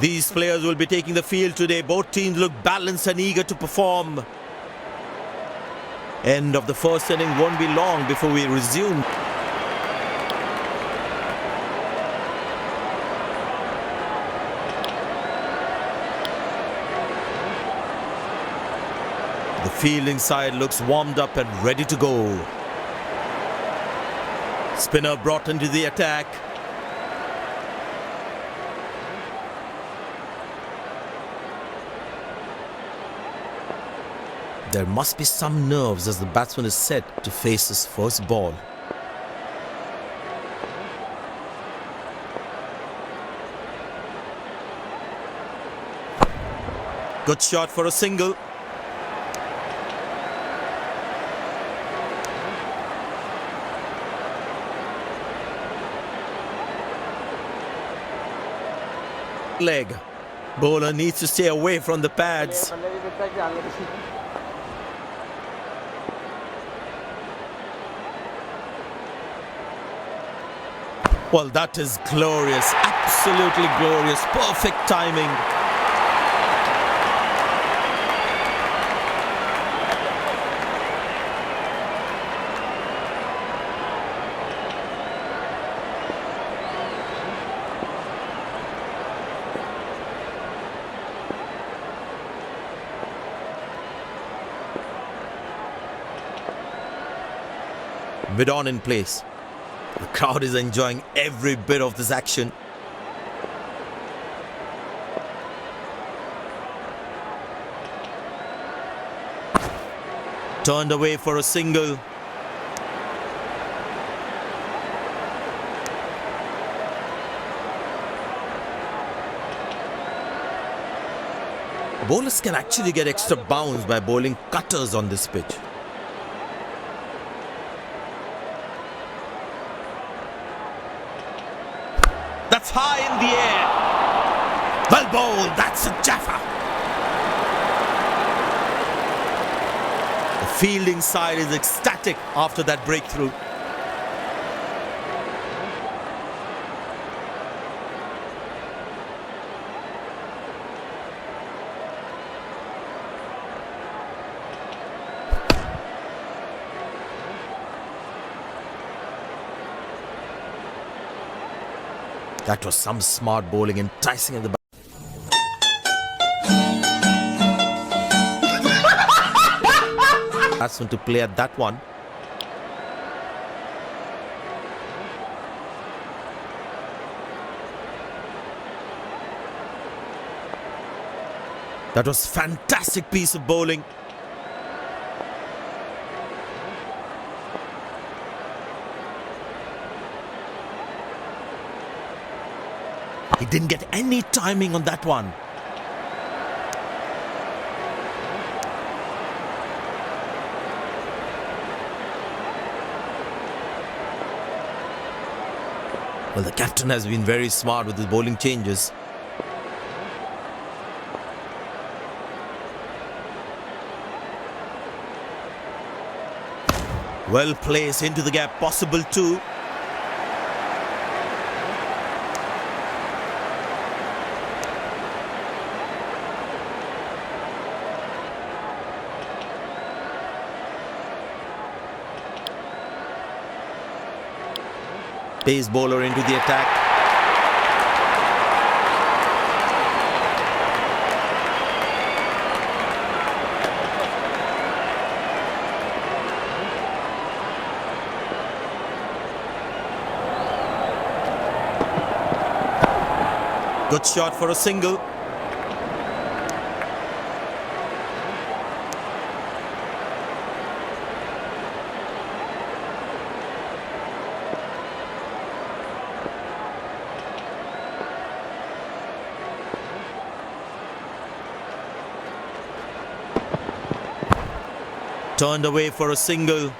These players will be taking the field today. Both teams look balanced and eager to perform. End of the first inning won't be long before we resume. The fielding side looks warmed up and ready to go. Spinner brought into the attack. There must be some nerves as the batsman is set to face his first ball. Good shot for a single. Leg. Bowler needs to stay away from the pads. Well, that is glorious, absolutely glorious, perfect timing. Mid-on in place. The crowd is enjoying every bit of this action. Turned away for a single. Bowlers can actually get extra bounce by bowling cutters on this pitch. That's high in the air. Well bowled, that's a jaffa. The fielding side is ecstatic after that breakthrough. That was some smart bowling, enticing at the back. Batsman to play at that one. That was fantastic piece of bowling. He didn't get any timing on that one. Well, the captain has been very smart with his bowling changes. Well placed into the gap, possible too. Pace bowler into the attack. Good shot for a single. Turned away for a single.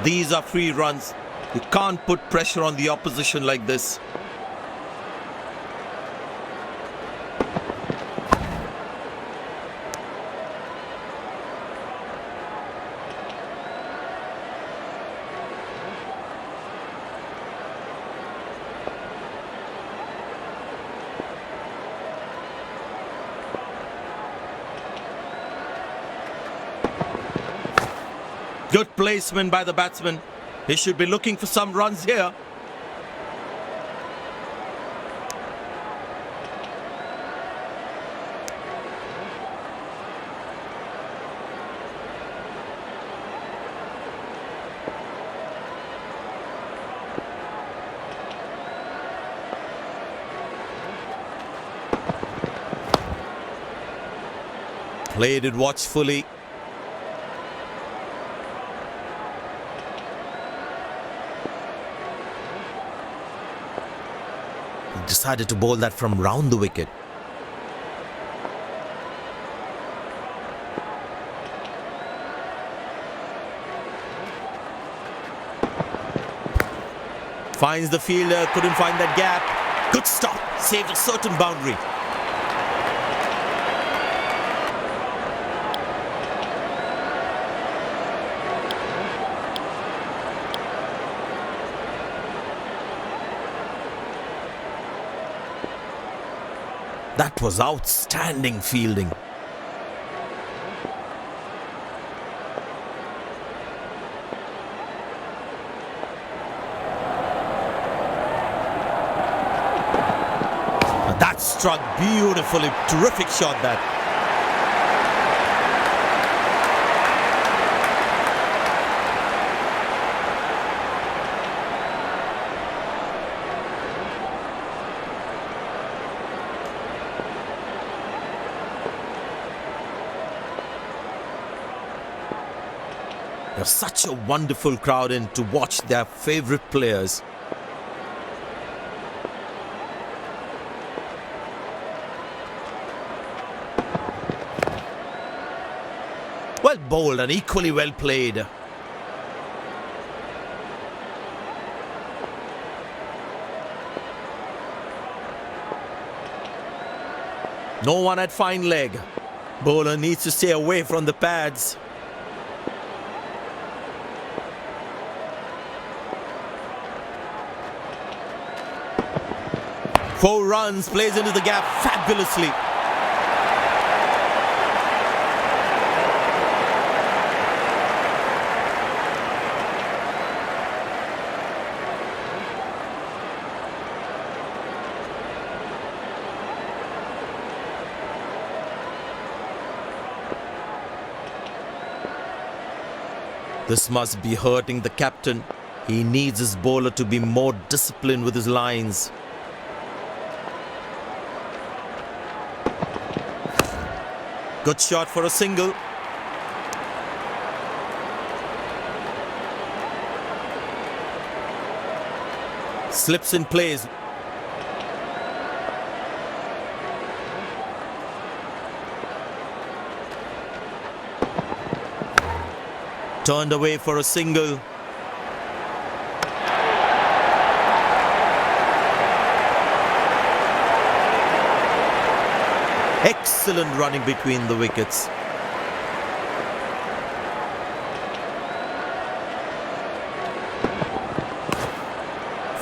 These are free runs. You can't put pressure on the opposition like this. placement by the batsman. He should be looking for some runs here. Played it watchfully. He decided to bowl that from round the wicket. Finds the fielder, couldn't find that gap. Good stop, saved a certain boundary. That was outstanding fielding. That struck beautifully. Terrific shot that. There's such a wonderful crowd in to watch their favorite players. Well bowled and equally well played. No one at fine leg. Bowler needs to stay away from the pads. Four runs, plays into the gap fabulously. This must be hurting the captain. He needs his bowler to be more disciplined with his lines. Good shot for a single. Slips in place. Turned away for a single. Excellent running between the wickets.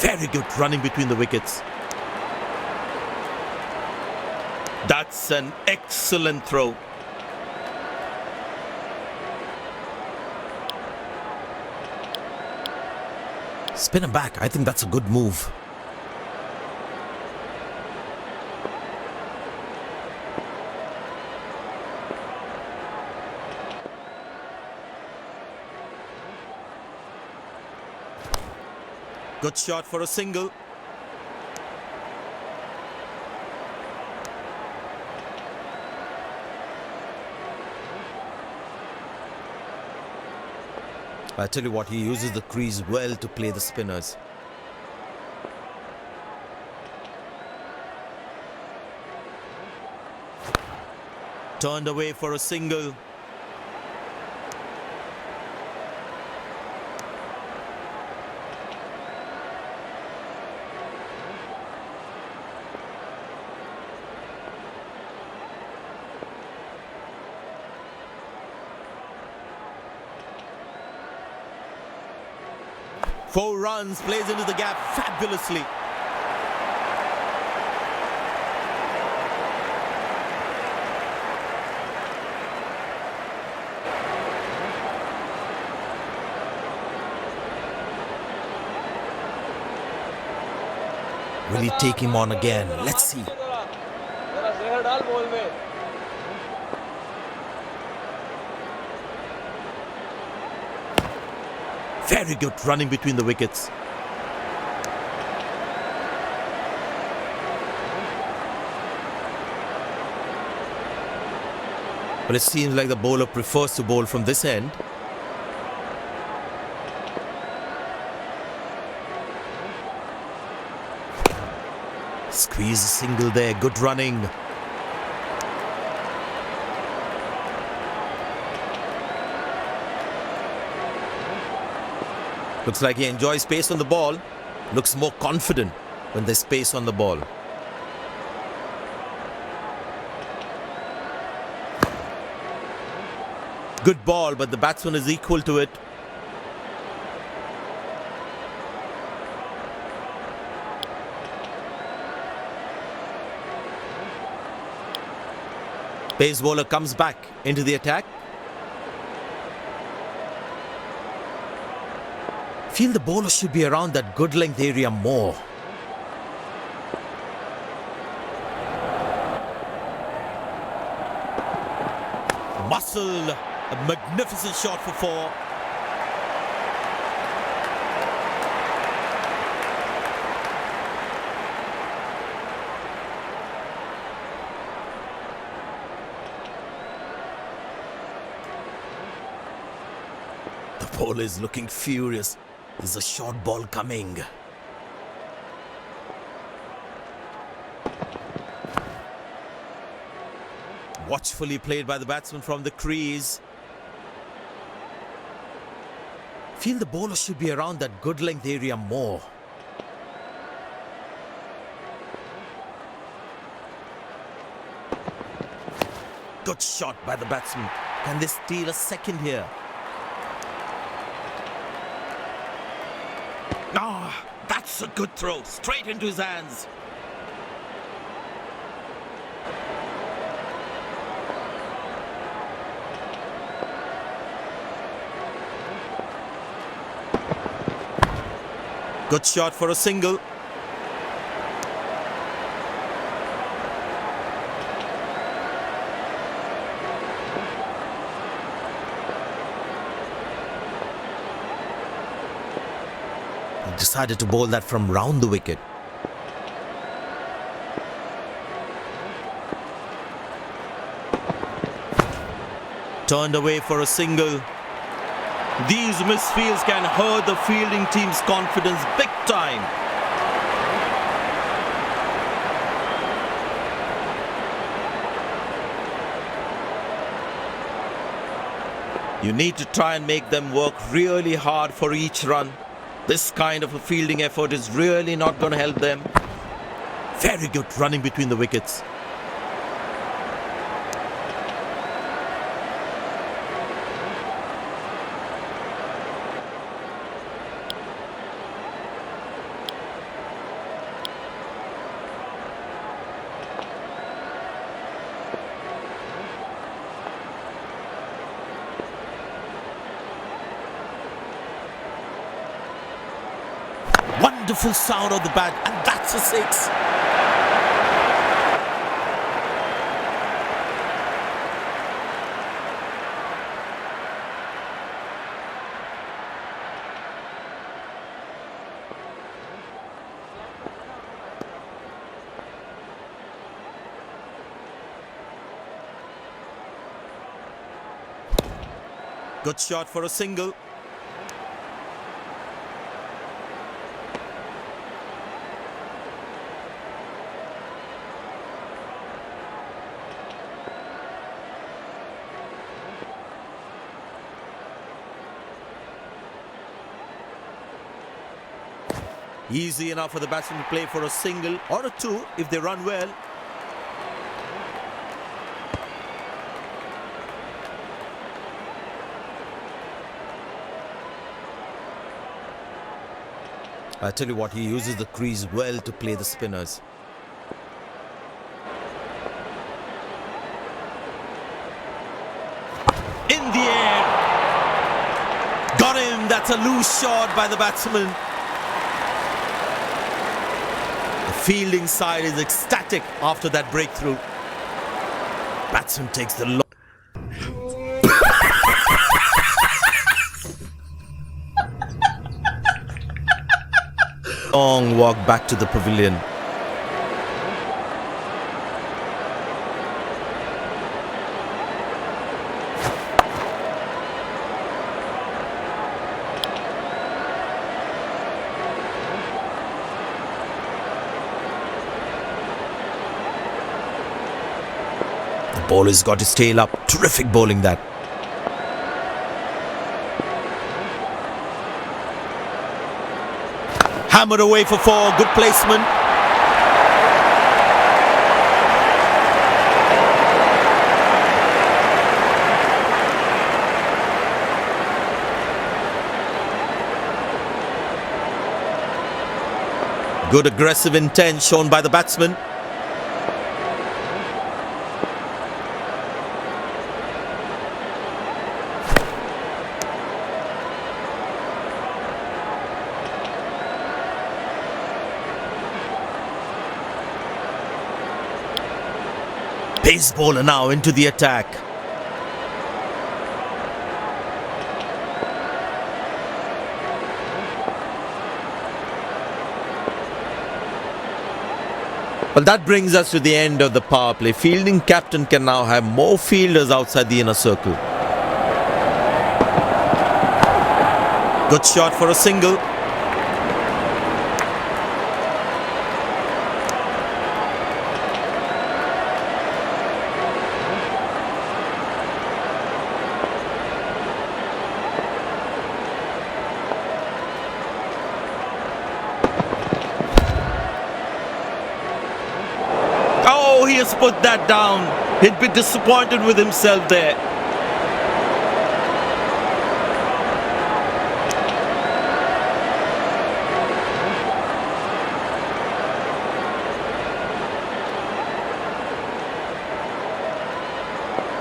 Very good running between the wickets. That's an excellent throw. Spin him back. I think that's a good move. Good shot for a single. I tell you what, he uses the crease well to play the spinners. Turned away for a single. Four runs, plays into the gap fabulously. Will he take him on again? Let's see. Very good running between the wickets. But it seems like the bowler prefers to bowl from this end. Squeeze a single there, good running. Looks like he enjoys space on the ball. Looks more confident when there's space on the ball. Good ball, but the batsman is equal to it. Pace bowler comes back into the attack. Feel the bowler should be around that good length area more. Muscle, a magnificent shot for four. The bowler is looking furious. There's a short ball coming. Watchfully played by the batsman from the crease. Feel the bowler should be around that good length area more. Good shot by the batsman. Can they steal a second here? Ah, that's a good throw. Straight into his hands. Good shot for a single. He decided to bowl that from round the wicket. Turned away for a single. These misfields can hurt the fielding team's confidence big time. You need to try and make them work really hard for each run. This kind of a fielding effort is really not going to help them. Very good running between the wickets. Wonderful sound of the bat, and that's a six. Good shot for a single. Easy enough for the batsman to play for a single or a two if they run well. I tell you what, he uses the crease well to play the spinners. In the air. Got him. That's a loose shot by the batsman. The fielding side is ecstatic after that breakthrough. Batsman takes the long walk back to the pavilion. The bowler's got his tail up. Terrific bowling that. Hammered away for four. Good placement. Good aggressive intent shown by the batsman. Pace bowler now into the attack. Well, that brings us to the end of the power play. Fielding captain can now have more fielders outside the inner circle. Good shot for a single. Oh, he has put that down. He'd be disappointed with himself there.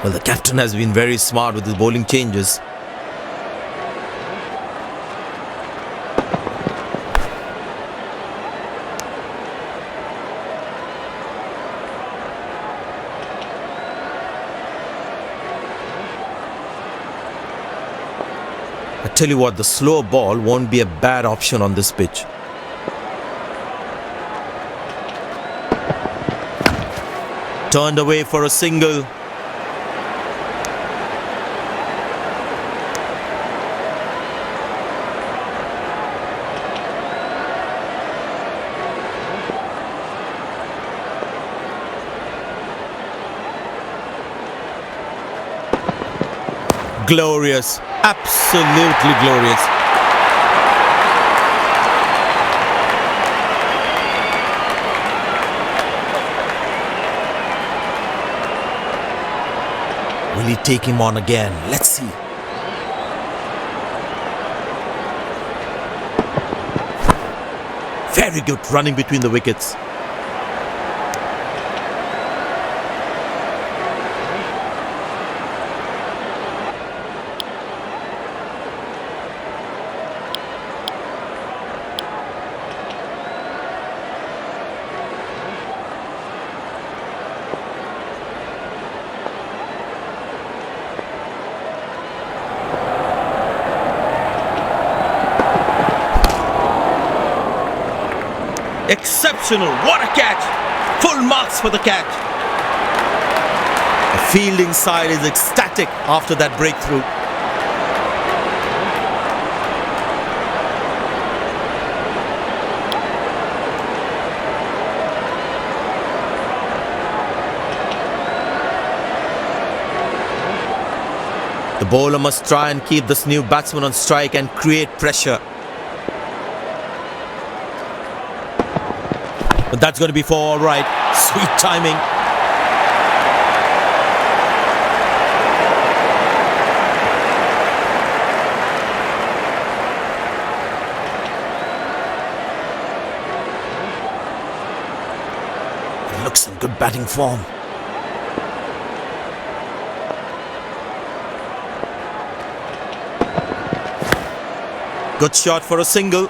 Well, the captain has been very smart with his bowling changes. I tell you what, the slow ball won't be a bad option on this pitch. Turned away for a single. Glorious, absolutely glorious. Will he take him on again? Let's see. Very good running between the wickets. Exceptional, what a catch! Full marks for the catch. The fielding side is ecstatic after that breakthrough. The bowler must try and keep this new batsman on strike and create pressure. But that's going to be for all right. Sweet timing. It looks in good batting form. Good shot for a single.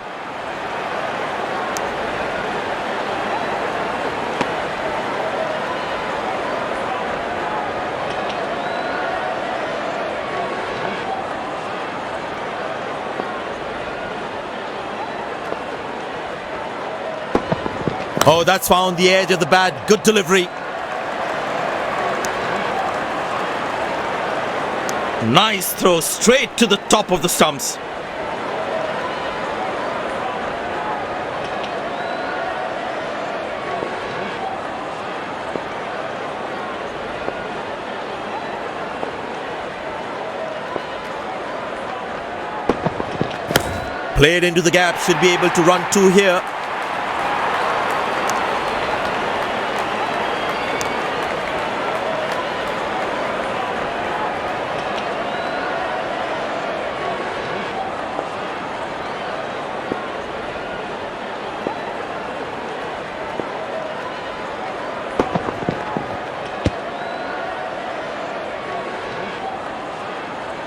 Oh, that's found the edge of the bat. Good delivery. Nice throw straight to the top of the stumps. Played into the gap, should be able to run two here.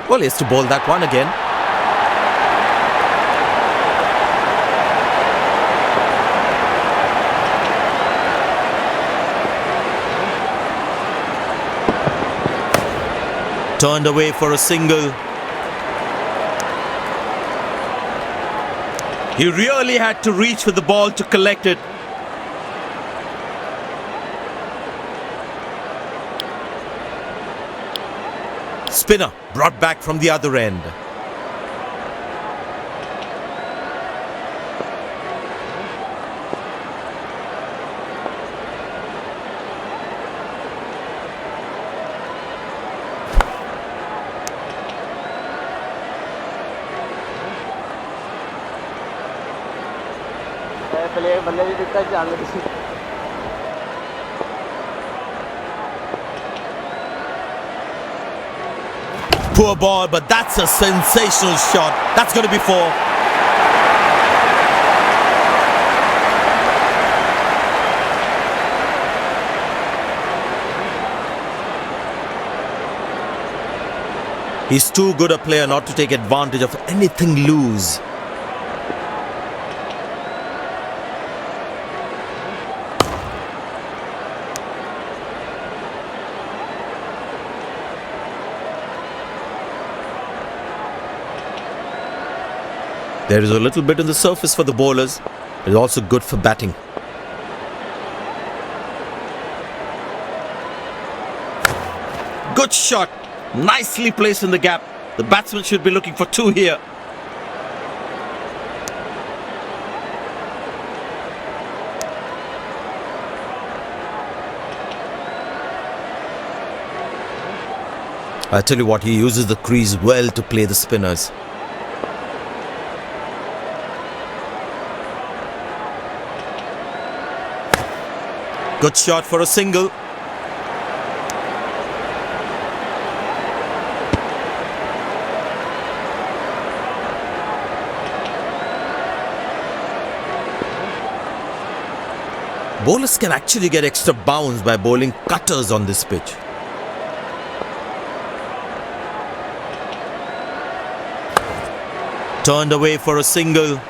Well, he has to bowl that one again. Turned away for a single. He really had to reach for the ball to collect it. Spinner brought back from the other end. Poor ball, but that's a sensational shot. That's going to be four. He's too good a player not to take advantage of anything loose. There is a little bit on the surface for the bowlers. It's also good for batting. Good shot. Nicely placed in the gap. The batsman should be looking for two here. I tell you what, he uses the crease well to play the spinners. Good shot for a single. Bowlers can actually get extra bounce by bowling cutters on this pitch. Turned away for a single.